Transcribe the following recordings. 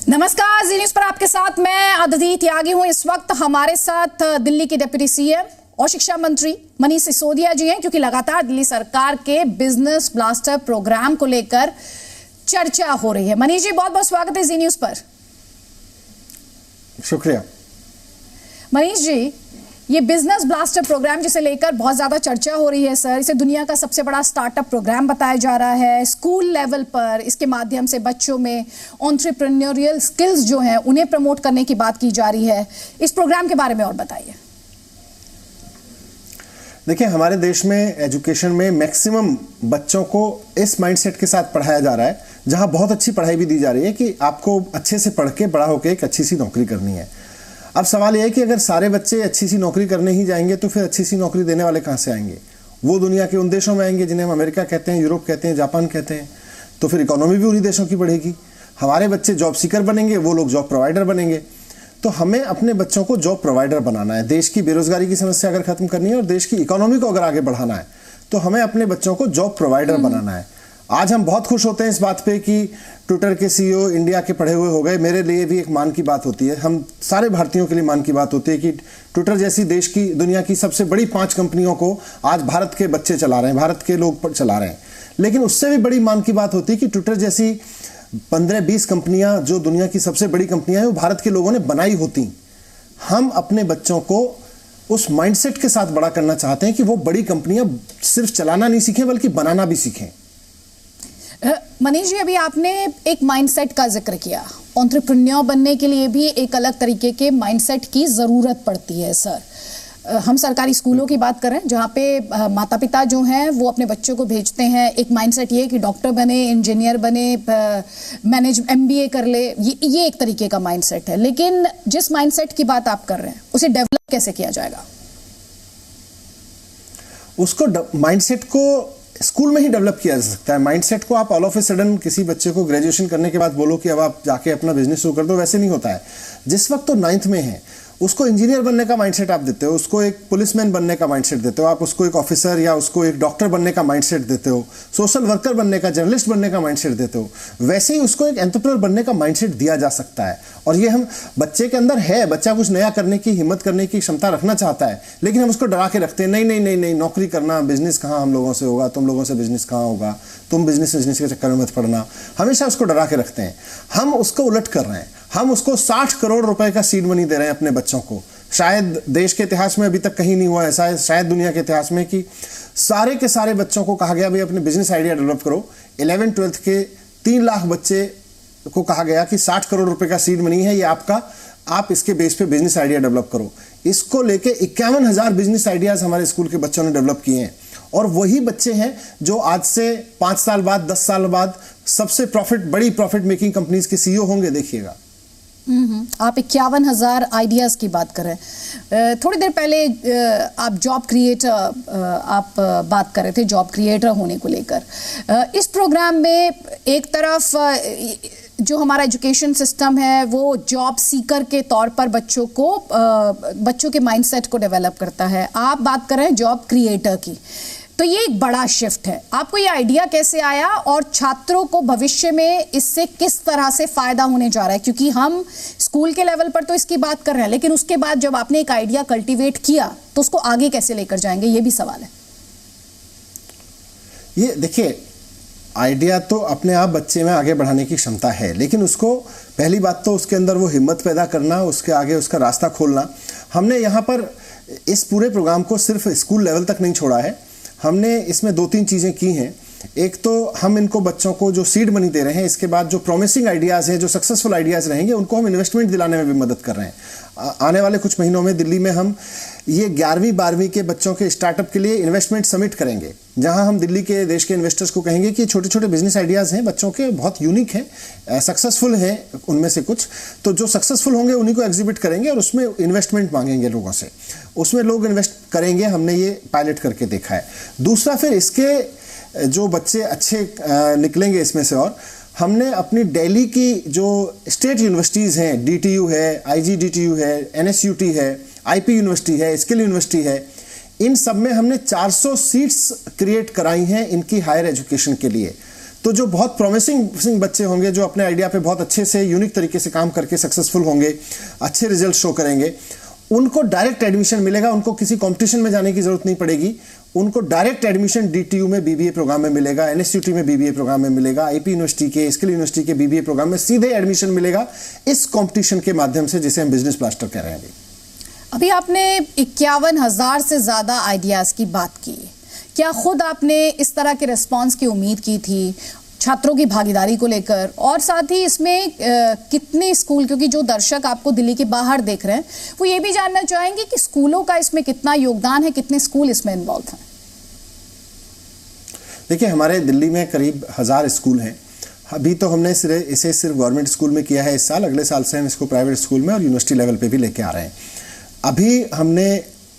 नमस्कार, जी न्यूज़ पर आपके साथ मैं अदिति त्यागी हूं। इस वक्त हमारे साथ दिल्ली के डिप्टी सीएम और शिक्षा मंत्री मनीष सिसोदिया जी हैं, क्योंकि लगातार दिल्ली सरकार के बिजनेस ब्लास्टर प्रोग्राम को लेकर चर्चा हो रही है। मनीष जी, बहुत बहुत स्वागत है जी न्यूज़ पर। शुक्रिया। मनीष जी, ये बिजनेस ब्लास्टर प्रोग्राम जिसे लेकर बहुत ज्यादा चर्चा हो रही है सर, इसे दुनिया का सबसे बड़ा स्टार्टअप प्रोग्राम बताया जा रहा है। स्कूल लेवल पर इसके माध्यम से बच्चों में एंटरप्रेन्योरियल स्किल्स जो हैं उन्हें प्रमोट करने की बात की जा रही है। इस प्रोग्राम के बारे में और बताइए। देखिए, हमारे देश में एजुकेशन में मैक्सिमम बच्चों को इस माइंडसेट के साथ पढ़ाया जा रहा है, जहां बहुत अच्छी पढ़ाई भी दी जा रही है कि आपको अच्छे से पढ़ के बड़ा होकर एक अच्छी सी नौकरी करनी है। अब सवाल यह है कि अगर सारे बच्चे अच्छी सी नौकरी करने ही जाएंगे तो फिर अच्छी सी नौकरी देने वाले कहाँ से आएंगे? वो दुनिया के उन देशों में आएंगे जिन्हें हम अमेरिका कहते हैं, यूरोप कहते हैं, जापान कहते हैं। तो फिर इकोनॉमी भी उन्हीं देशों की बढ़ेगी। हमारे बच्चे जॉब सीकर बनेंगे, वो लोग जॉब प्रोवाइडर बनेंगे। तो हमें अपने बच्चों को जॉब प्रोवाइडर बनाना है। देश की बेरोजगारी की समस्या अगर खत्म करनी है और देश की इकोनॉमी को अगर आगे बढ़ाना है तो हमें अपने बच्चों को जॉब प्रोवाइडर बनाना है। आज हम बहुत खुश होते हैं इस बात पे कि ट्विटर के सीईओ इंडिया के पढ़े हुए हो गए। मेरे लिए भी एक मान की बात होती है, हम सारे भारतीयों के लिए मान की बात होती है कि ट्विटर जैसी देश की दुनिया की सबसे बड़ी 5 कंपनियों को आज भारत के बच्चे चला रहे हैं, भारत के लोग चला रहे हैं। लेकिन उससे भी बड़ी मान की बात होती है कि ट्विटर जैसी 15-20 कंपनियां जो दुनिया की सबसे बड़ी कंपनियां हैं वो भारत के लोगों ने बनाई होती। हम अपने बच्चों को उस माइंडसेट के साथ बड़ा करना चाहते हैं कि वो बड़ी कंपनियां सिर्फ चलाना नहीं सीखें बल्कि बनाना भी सीखें। मनीष जी, अभी आपने एक माइंडसेट का जिक्र किया। एंटरप्रेन्योर बनने के लिए भी एक अलग तरीके के माइंडसेट की जरूरत पड़ती है सर। हम सरकारी स्कूलों की बात करें जहाँ पे माता पिता जो हैं वो अपने बच्चों को भेजते हैं, एक माइंडसेट ये कि डॉक्टर बने, इंजीनियर बने, MBA कर ले, ये एक तरीके का माइंडसेट है। लेकिन जिस माइंडसेट की बात आप कर रहे हैं उसे डेवलप कैसे किया जाएगा? उसको माइंडसेट को स्कूल में ही डेवलप किया जा सकता है। माइंडसेट को आप ऑल ऑफ ए सडन किसी बच्चे को ग्रेजुएशन करने के बाद बोलो कि अब आप जाके अपना बिजनेस शुरू कर दो, वैसे नहीं होता है। जिस वक्त तो 9th में है उसको इंजीनियर बनने का माइंडसेट आप देते हो, उसको एक पुलिसमैन बनने का माइंडसेट देते हो, आप उसको एक ऑफिसर या उसको एक डॉक्टर बनने का माइंडसेट देते हो, सोशल वर्कर बनने का, जर्नलिस्ट बनने का माइंडसेट देते हो। वैसे ही उसको एक एंटरप्रेन्योर बनने का माइंडसेट दिया जा सकता है। और ये हम बच्चे के अंदर है, बच्चा कुछ नया करने की हिम्मत करने की क्षमता रखना चाहता है, लेकिन हम उसको डरा के रखते हैं, नहीं नहीं नहीं नहीं, नौकरी करना, बिजनेस कहाँ हम लोगों से होगा, तुम लोगों से बिजनेस कहाँ होगा, तुम बिजनेस के चक्कर में मत पड़ना। हमेशा उसको डरा के रखते हैं। हम उसको उलट कर रहे हैं, हम उसको 60 करोड़ रुपए का सीड मनी दे रहे हैं अपने बच्चों को। शायद देश के इतिहास में अभी तक कहीं नहीं हुआ ऐसा है, शायद दुनिया के इतिहास में, कि सारे के सारे बच्चों को कहा गया भाई अपने बिजनेस आइडिया डेवलप करो। 11th-12th के 3 लाख बच्चे को कहा गया कि 60 करोड़ रुपए का सीड मनी है ये आपका, आप इसके बेस पे बिजनेस आइडिया डेवलप करो। इसको लेके 51,000 बिजनेस आइडियाज हमारे स्कूल के बच्चों ने डेवलप किए हैं। और वही बच्चे हैं जो आज से 5 साल बाद, 10 साल बाद सबसे बड़ी प्रॉफिट मेकिंग कंपनीज के सीईओ होंगे, देखिएगा। आप 51,000 आइडियाज की बात कर रहे हैं। थोड़ी देर पहले आप जॉब क्रिएटर आप बात कर रहे थे, जॉब क्रिएटर होने को लेकर। इस प्रोग्राम में एक तरफ जो हमारा एजुकेशन सिस्टम है वो जॉब सीकर के तौर पर बच्चों के माइंडसेट को डेवलप करता है, आप बात कर रहे हैं जॉब क्रिएटर की। तो ये एक बड़ा शिफ्ट है। आपको ये आइडिया कैसे आया और छात्रों को भविष्य में इससे किस तरह से फायदा होने जा रहा है? क्योंकि हम स्कूल के लेवल पर तो इसकी बात कर रहे हैं, लेकिन उसके बाद जब आपने एक आइडिया कल्टीवेट किया तो उसको आगे कैसे लेकर जाएंगे, ये भी सवाल है। ये देखिए, आइडिया तो अपने आप बच्चे में आगे बढ़ाने की क्षमता है, लेकिन उसको पहली बात तो उसके अंदर वो हिम्मत पैदा करना, उसके आगे उसका रास्ता खोलना। हमने यहाँ पर इस पूरे प्रोग्राम को सिर्फ स्कूल लेवल तक नहीं छोड़ा है, हमने इसमें 2-3 चीज़ें की हैं। एक तो हम इनको बच्चों को जो सीड मनी दे रहे हैं, इसके बाद जो प्रॉमिसिंग आइडियाज़ हैं, जो सक्सेसफुल आइडियाज़ रहेंगे, उनको हम इन्वेस्टमेंट दिलाने में भी मदद कर रहे हैं। आने वाले कुछ महीनों में दिल्ली में हम ये 11वीं-12वीं के बच्चों के स्टार्टअप के लिए इन्वेस्टमेंट समिट करेंगे, जहां हम दिल्ली के देश के इन्वेस्टर्स को कहेंगे कि छोटे छोटे बिजनेस आइडियाज़ हैं बच्चों के, बहुत यूनिक हैं, सक्सेसफुल हैं उनमें से कुछ, तो जो सक्सेसफुल होंगे उन्हीं को एग्जिबिट करेंगे और उसमें इन्वेस्टमेंट मांगेंगे लोगों से, उसमें लोग इन्वेस्ट करेंगे। हमने ये पायलट करके देखा है। दूसरा, फिर इसके जो बच्चे अच्छे निकलेंगे इसमें से, और हमने अपनी दिल्ली की जो स्टेट यूनिवर्सिटीज़ हैं, DTU है, IGDTU है, NSUT है, IP यूनिवर्सिटी है, स्किल यूनिवर्सिटी है, इन सब में हमने 400 सीट्स क्रिएट कराई हैं इनकी हायर एजुकेशन के लिए। तो जो बहुत प्रॉमिसिंग बच्चे होंगे, जो अपने आइडिया पे बहुत अच्छे से यूनिक तरीके से काम करके सक्सेसफुल होंगे, अच्छे रिजल्ट शो करेंगे, उनको डायरेक्ट एडमिशन मिलेगा। उनको किसी कंपटीशन में जाने की जरूरत नहीं पड़ेगी। उनको डायरेक्ट एडमिशन डीटीयू में बीबीए प्रोग्राम में मिलेगा, एनएसयूटी में बीबीए प्रोग्राम में मिलेगा, आईपी यूनिवर्सिटी के, स्किल यूनिवर्सिटी के बीबीए प्रोग्राम में सीधे एडमिशन मिलेगा इस कंपटीशन के माध्यम से, जिसे हम बिजनेस ब्लास्टर कह रहे हैं। अभी आपने 51,000 से ज्यादा आइडियाज की बात की। क्या खुद आपने इस तरह के रिस्पॉन्स की उम्मीद की थी छात्रों की भागीदारी को लेकर? और साथ ही इसमें कितने स्कूल, क्योंकि जो दर्शक आपको दिल्ली के बाहर देख रहे हैं वो ये भी जानना चाहेंगे कि स्कूलों का इसमें कितना योगदान है, कितने स्कूल इसमें इन्वॉल्व हैं? देखिए, हमारे दिल्ली में करीब 1000 स्कूल हैं। अभी तो हमने इसे सिर्फ गवर्नमेंट स्कूल में किया है इस साल। अगले साल से हम इसको प्राइवेट स्कूल में और यूनिवर्सिटी लेवल पे भी लेके आ रहे हैं। अभी हमने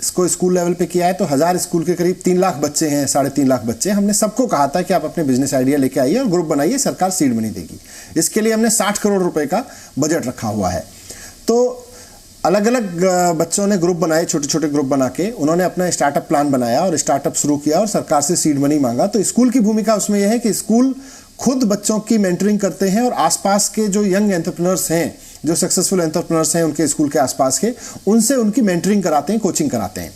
इसको स्कूल लेवल पे किया है तो 1000 स्कूल के करीब 3 लाख बच्चे हैं, 3.5 लाख बच्चे। हमने सबको कहा था कि आप अपने बिजनेस आइडिया लेके आइए और ग्रुप बनाइए, सरकार सीड मनी देगी। इसके लिए हमने 60 करोड़ रुपए का बजट रखा हुआ है। तो अलग अलग बच्चों ने ग्रुप बनाए, छोटे छोटे ग्रुप बना के उन्होंने अपना स्टार्टअप प्लान बनाया और स्टार्टअप शुरू किया और सरकार से सीड मनी मांगा। तो स्कूल की भूमिका उसमें यह है कि स्कूल खुद बच्चों की मेंटरिंग करते हैं और आसपास के जो यंग एंटरप्रेन्योर्स हैं, जो सक्सेसफुल एंटरप्रेन्योर्स हैं उनके स्कूल के आसपास के, उनसे उनकी मेंटरिंग कराते हैं, कोचिंग कराते हैं।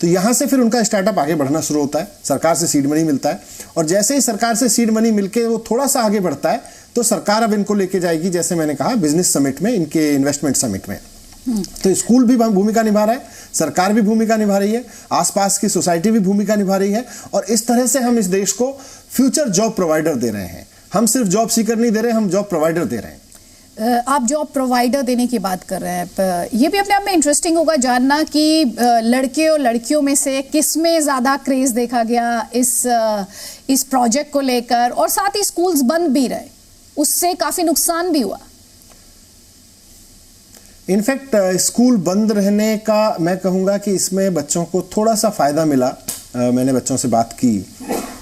तो यहां से फिर उनका स्टार्टअप आगे बढ़ना शुरू होता है। सरकार से सीड मनी मिलता है और जैसे ही सरकार से सीड मनी मिलके वो थोड़ा सा आगे बढ़ता है तो सरकार अब इनको लेके जाएगी, जैसे मैंने कहा, बिजनेस समिट में, इनके इन्वेस्टमेंट समिट में। तो स्कूल भी भूमिका निभा रहा है, सरकार भी भूमिका निभा रही है, आसपास की सोसाइटी भी भूमिका निभा रही है और इस तरह से हम इस देश को फ्यूचर जॉब प्रोवाइडर दे रहे हैं। हम सिर्फ जॉब सीकर नहीं दे रहे, हम जॉब प्रोवाइडर दे रहे हैं। आप जॉब प्रोवाइडर देने की बात कर रहे हैं, ये भी अपने आप में इंटरेस्टिंग होगा जानना कि लड़के और लड़कियों में से किस में ज़्यादा क्रेज देखा गया इस प्रोजेक्ट को लेकर, और साथ ही स्कूल्स बंद भी रहे, उससे काफ़ी नुकसान भी हुआ। इनफैक्ट स्कूल बंद रहने का मैं कहूँगा कि इसमें बच्चों को थोड़ा सा फ़ायदा मिला। मैंने बच्चों से बात की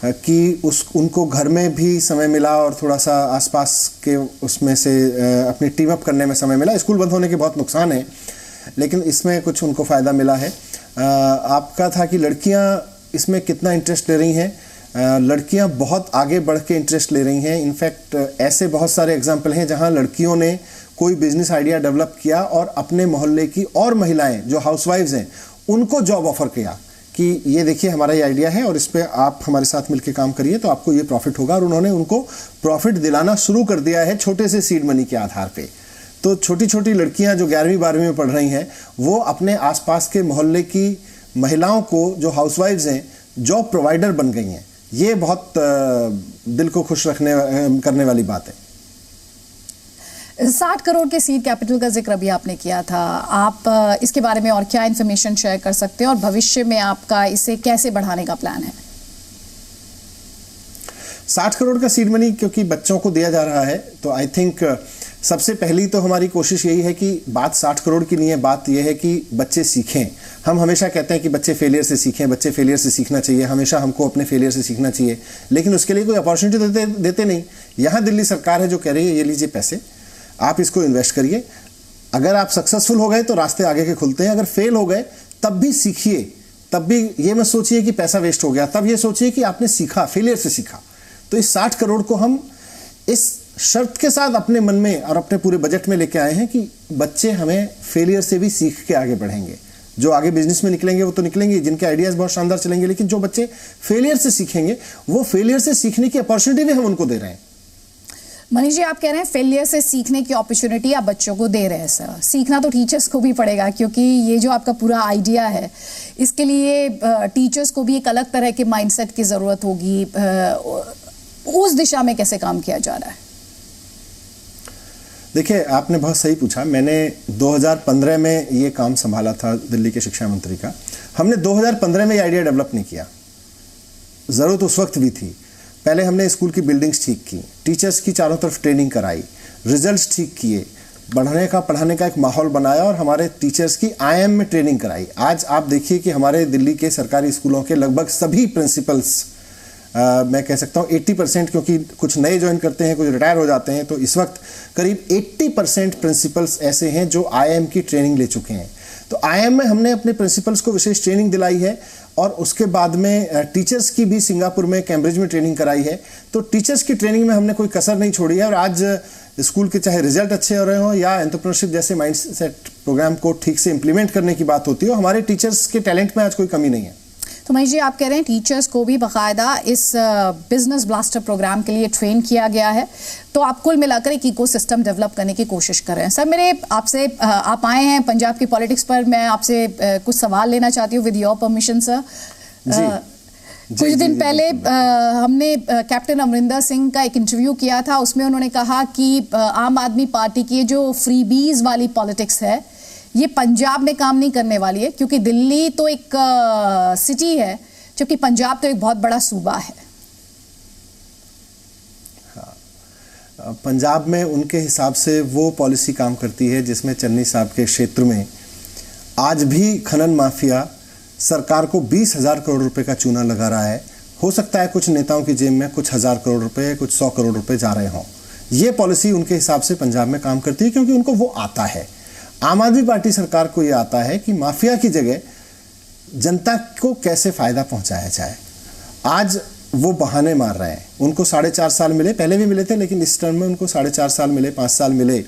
कि उनको घर में भी समय मिला और थोड़ा सा आसपास के उसमें से अपनी टीम अप करने में समय मिला। स्कूल बंद होने के बहुत नुकसान है, लेकिन इसमें कुछ उनको फ़ायदा मिला है। आपका था कि लड़कियां इसमें कितना इंटरेस्ट ले रही हैं। लड़कियां बहुत आगे बढ़ के इंटरेस्ट ले रही हैं। इनफैक्ट ऐसे बहुत सारे एग्जाम्पल हैं जहां लड़कियों ने कोई बिजनेस आइडिया डेवलप किया और अपने मोहल्ले की और महिलाएं जो हाउसवाइफ्स हैं उनको जॉब ऑफर किया कि ये देखिए हमारा ये आइडिया है और इस पर आप हमारे साथ मिलकर काम करिए तो आपको ये प्रॉफिट होगा। और उन्होंने उनको प्रॉफिट दिलाना शुरू कर दिया है छोटे से सीड मनी के आधार पे। तो छोटी छोटी लड़कियां जो 11वीं 12वीं में पढ़ रही हैं वो अपने आसपास के मोहल्ले की महिलाओं को, जो हाउसवाइफ्स हैं, जॉब प्रोवाइडर बन गई हैं। ये बहुत दिल को खुश करने वाली बात है। 60 करोड़ के सीड कैपिटल का जिक्र अभी आपने किया था, आप इसके बारे में और क्या इन्फॉर्मेशन शेयर कर सकते हैं और भविष्य में आपका इसे कैसे बढ़ाने का प्लान है? 60 करोड़ का सीड मनी क्योंकि बच्चों को दिया जा रहा है तो आई थिंक सबसे पहली तो हमारी कोशिश यही है कि बात 60 करोड़ की नहीं है, बात यह है कि बच्चे सीखें। हम हमेशा कहते हैं कि बच्चे फेलियर से सीखें, बच्चे फेलियर से सीखना चाहिए, हमेशा हमको अपने फेलियर से सीखना चाहिए, लेकिन उसके लिए कोई अपॉर्चुनिटी देते नहीं। यहाँ दिल्ली सरकार है जो कह रही है ये लीजिए पैसे, आप इसको इन्वेस्ट करिए, अगर आप सक्सेसफुल हो गए तो रास्ते आगे के खुलते हैं, अगर फेल हो गए तब भी सीखिए, तब भी ये मत सोचिए कि पैसा वेस्ट हो गया, तब ये सोचिए कि आपने सीखा, फेलियर से सीखा। तो इस 60 करोड़ को हम इस शर्त के साथ अपने मन में और अपने पूरे बजट में लेके आए हैं कि बच्चे हमें फेलियर से भी सीख के आगे बढ़ेंगे। जो आगे बिजनेस में निकलेंगे वो तो निकलेंगे, जिनके आइडियाज बहुत शानदार चलेंगे, लेकिन जो बच्चे फेलियर से सीखेंगे वो फेलियर से सीखने की अपॉर्चुनिटी भी हम उनको दे रहे हैं। मनीष जी, आप कह रहे हैं फेलियर से सीखने की अपॉर्चुनिटी आप बच्चों को दे रहे हैं। सर, सीखना तो टीचर्स को भी पड़ेगा, क्योंकि ये जो आपका पूरा आइडिया है इसके लिए टीचर्स को भी एक अलग तरह के माइंडसेट की ज़रूरत होगी। उस दिशा में कैसे काम किया जा रहा है? देखिए, आपने बहुत सही पूछा। मैंने 2015 में ये काम संभाला था दिल्ली के शिक्षा मंत्री का। हमने 2015 में ये आइडिया डेवलप नहीं किया, ज़रूरत उस वक्त भी थी। पहले हमने स्कूल की बिल्डिंग्स ठीक की, टीचर्स की चारों तरफ ट्रेनिंग कराई, रिजल्ट्स ठीक किए, पढ़ाने का एक माहौल बनाया और हमारे टीचर्स की IIM में ट्रेनिंग कराई। आज आप देखिए कि हमारे दिल्ली के सरकारी स्कूलों के लगभग सभी प्रिंसिपल्स मैं कह सकता हूँ 80%, क्योंकि कुछ नए ज्वाइन करते हैं, कुछ रिटायर हो जाते हैं, तो इस वक्त करीब 80% प्रिंसिपल्स ऐसे हैं जो IIM की ट्रेनिंग ले चुके हैं। तो IIM में हमने अपने प्रिंसिपल्स को विशेष ट्रेनिंग दिलाई है और उसके बाद में टीचर्स की भी सिंगापुर में, कैम्ब्रिज में ट्रेनिंग कराई है। तो टीचर्स की ट्रेनिंग में हमने कोई कसर नहीं छोड़ी है और आज स्कूल के चाहे रिजल्ट अच्छे हो रहे हो या एंटरप्रेन्योरशिप जैसे माइंडसेट प्रोग्राम को ठीक से इंप्लीमेंट करने की बात होती है, हमारे टीचर्स के टैलेंट में आज कोई कमी नहीं है। तो महेश जी, आप कह रहे हैं टीचर्स को भी बाकायदा इस बिजनेस ब्लास्टर प्रोग्राम के लिए ट्रेन किया गया है, तो आप कुल मिलाकर एक इकोसिस्टम डेवलप करने की कोशिश कर रहे हैं। सर, मेरे आपसे, आप आए हैं पंजाब की पॉलिटिक्स पर, मैं आपसे कुछ सवाल लेना चाहती हूँ विद योर परमिशन सर। कुछ दिन पहले हमने कैप्टन अमरिंदर सिंह का एक इंटरव्यू किया था, उसमें उन्होंने कहा कि आम आदमी पार्टी की जो फ्रीबीज वाली पॉलिटिक्स है ये पंजाब में काम नहीं करने वाली है, क्योंकि दिल्ली तो एक सिटी है जबकि पंजाब तो एक बहुत बड़ा सूबा है। हाँ, पंजाब में उनके हिसाब से वो पॉलिसी काम करती है जिसमें चन्नी साहब के क्षेत्र में आज भी खनन माफिया सरकार को 20,000 करोड़ रुपए का चूना लगा रहा है। हो सकता है कुछ नेताओं की जेब में कुछ 1,000 करोड़ रुपए, कुछ 100 करोड़ रुपए जा रहे हों। ये पॉलिसी उनके हिसाब से पंजाब में काम करती है क्योंकि उनको वो आता है। आम आदमी पार्टी सरकार को ये आता है कि माफिया की जगह जनता को कैसे फायदा पहुंचाया जाए। आज वो बहाने मार रहे हैं। उनको 4.5 साल मिले, पहले भी मिले थे, लेकिन इस टर्म में उनको 4.5 साल मिले, 5 साल मिले।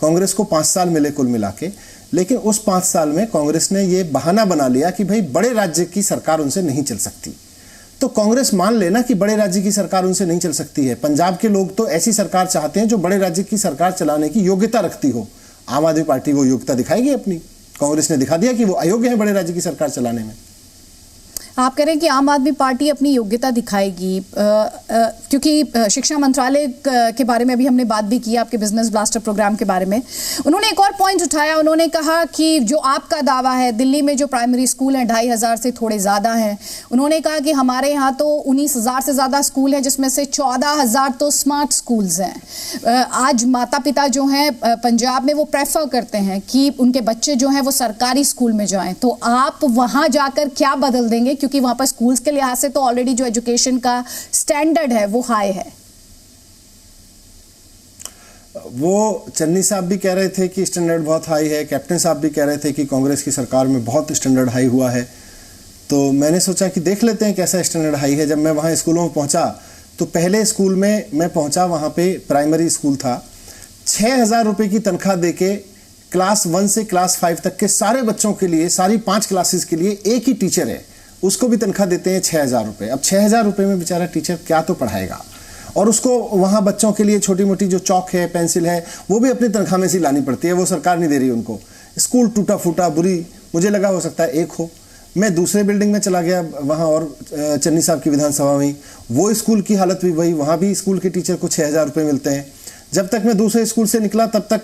कांग्रेस को 5 साल मिले कुल मिला के, लेकिन उस 5 साल में कांग्रेस ने ये बहाना बना लिया कि भाई बड़े राज्य की सरकार उनसे नहीं चल सकती। तो कांग्रेस मान लेना कि बड़े राज्य की सरकार उनसे नहीं चल सकती है। पंजाब के लोग तो ऐसी सरकार चाहते हैं जो बड़े राज्य की सरकार चलाने की योग्यता रखती हो। आम आदमी पार्टी वो योग्यता दिखाएगी अपनी। कांग्रेस ने दिखा दिया कि वो अयोग्य है बड़े राज्य की सरकार चलाने में। आप कह रहे हैं कि आम आदमी पार्टी अपनी योग्यता दिखाएगी, क्योंकि शिक्षा मंत्रालय के बारे में अभी हमने बात भी की, आपके बिजनेस ब्लास्टर प्रोग्राम के बारे में। उन्होंने एक और पॉइंट उठाया, उन्होंने कहा कि जो आपका दावा है दिल्ली में जो प्राइमरी स्कूल हैं 2,500 से थोड़े ज़्यादा हैं, उन्होंने कहा कि हमारे यहाँ तो 19,000 से ज़्यादा स्कूल हैं जिसमें से 14,000 तो स्मार्ट स्कूल्स हैं। आज माता पिता जो हैं पंजाब में वो प्रेफर करते हैं कि उनके बच्चे जो हैं वो सरकारी स्कूल में जाएँ, तो आप वहाँ जाकर क्या बदल देंगे, क्योंकि वहां पर स्कूल्स के लिहाज से तो ऑलरेडी जो एजुकेशन का स्टैंडर्ड है वो हाई है। वो चन्नी साहब भी कह रहे थे कि स्टैंडर्ड बहुत हाई है, कैप्टन साहब भी कह रहे थे कि कांग्रेस की सरकार में बहुत स्टैंडर्ड हाई हुआ है। तो मैंने सोचा कि देख लेते हैं कैसा स्टैंडर्ड हाई है। जब मैं वहां स्कूलों में पहुंचा तो पहले स्कूल में मैं पहुंचा, वहां पे प्राइमरी स्कूल था। 6,000 रुपए की तनख्वाह देके क्लास 1 से क्लास 5 तक के सारे बच्चों के लिए, सारी 5 क्लासेस के लिए एक ही टीचर है, उसको भी तनख्वाह देते हैं 6,000 रुपए। अब 6,000 रुपए में बेचारा टीचर क्या तो पढ़ाएगा, और उसको वहाँ बच्चों के लिए छोटी मोटी जो चौक है, पेंसिल है, वो भी अपनी तनख्वाह में से लानी पड़ती है, वो सरकार नहीं दे रही उनको। स्कूल टूटा फूटा बुरी, मुझे लगा हो सकता है एक हो। मैं दूसरे बिल्डिंग में चला गया वहाँ, और चन्नी साहब की विधानसभा में वो स्कूल की हालत भी वही, वहाँ भी स्कूल के टीचर को 6,000 रुपये मिलते हैं। जब तक मैं दूसरे स्कूल से निकला तब तक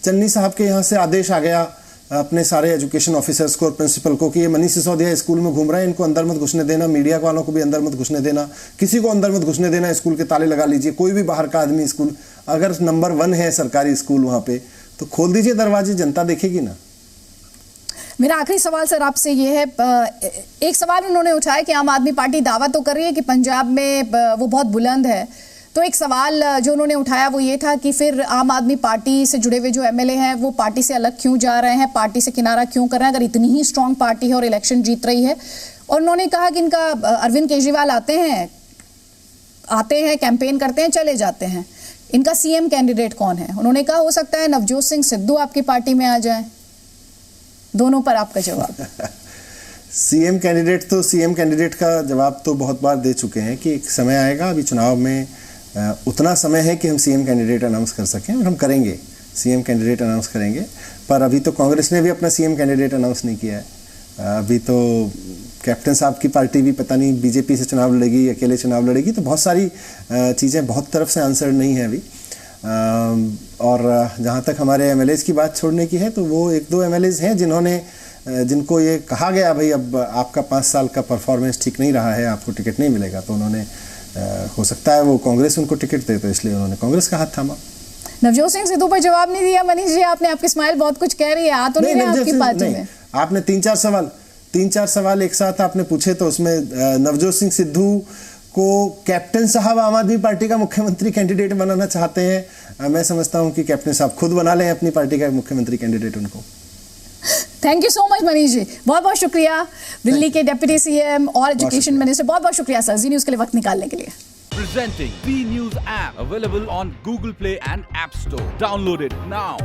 चन्नी साहब के यहाँ से आदेश आ गया अपने सारे एजुकेशन ऑफिसर्स को और प्रिंसिपल को कि ये मनीष सिसोदिया स्कूल में घूम रहे हैं, इनको अंदर मत घुसने देना, मीडिया वालों को भी अंदर मत घुसने देना, किसी को अंदर मत घुसने देना, स्कूल के ताले लगा लीजिए। कोई भी बाहर का आदमी स्कूल, अगर नंबर 1 है सरकारी स्कूल वहाँ पे, तो खोल दीजिए दरवाजे, जनता देखेगी ना। मेरा आखिरी सवाल सर आपसे ये है, एक सवाल उन्होंने उठाया कि आम आदमी पार्टी दावा तो कर रही है कि पंजाब में वो बहुत बुलंद है, तो एक सवाल जो उन्होंने उठाया वो ये था कि फिर आम आदमी पार्टी से जुड़े हुए जो एमएलए हैं वो पार्टी से अलग क्यों जा रहे हैं, पार्टी से किनारा क्यों कर रहे हैं, अगर इतनी ही स्ट्रांग पार्टी है और इलेक्शन जीत रही है। और उन्होंने कहा कि इनका अरविंद केजरीवाल आते हैं कैंपेन करते हैं, चले जाते हैं, इनका सीएम कैंडिडेट कौन है। उन्होंने कहा हो सकता है नवजोत सिंह सिद्धू आपकी पार्टी में आ जाए। दोनों पर आपका जवाब। सीएम कैंडिडेट तो सीएम कैंडिडेट का जवाब तो बहुत बार दे चुके हैं कि एक समय आएगा, अभी चुनाव में उतना समय है कि हम सीएम कैंडिडेट अनाउंस कर सकें, और हम करेंगे, सीएम कैंडिडेट अनाउंस करेंगे। पर अभी तो कांग्रेस ने भी अपना सीएम कैंडिडेट अनाउंस नहीं किया है। अभी तो कैप्टन साहब की पार्टी भी पता नहीं बीजेपी से चुनाव लड़ेगी, अकेले चुनाव लड़ेगी, तो बहुत सारी चीज़ें बहुत तरफ से आंसर नहीं है अभी। और जहाँ तक हमारे एमएलएज की बात छोड़ने की है, तो वो 1-2 एमएलएज हैं जिनको ये कहा गया भाई अब आपका 5 साल का परफॉर्मेंस ठीक नहीं रहा है, आपको टिकट नहीं मिलेगा, तो उन्होंने हो सकता है वो कांग्रेस उनको टिकट दे, तो इसलिए उन्होंने कांग्रेस का हाथ थामा। नवजोत सिंह सिद्धू पर जवाब नहीं दिया मनीष जी आपने। आपकी स्माइल बहुत कुछ कह रही है, आ तो नहीं रहे आपकी पार्टी में। आपने 3-4 सवाल एक साथ आपने पूछे, तो उसमें नवजोत सिंह सिद्धू को कैप्टन साहब आम आदमी पार्टी का मुख्यमंत्री कैंडिडेट बनाना चाहते हैं, मैं समझता हूं कि कैप्टन साहब खुद बना लें अपनी पार्टी का मुख्यमंत्री कैंडिडेट उनको। Thank you so much Manish ji, बहुत बहुत शुक्रिया। दिल्ली के डिप्टी सीएम और एजुकेशन मिनिस्टर, बहुत बहुत शुक्रिया सर जी न्यूज के लिए वक्त निकालने के लिए। Presenting B News app, available on Google Play and App Store. Download it now.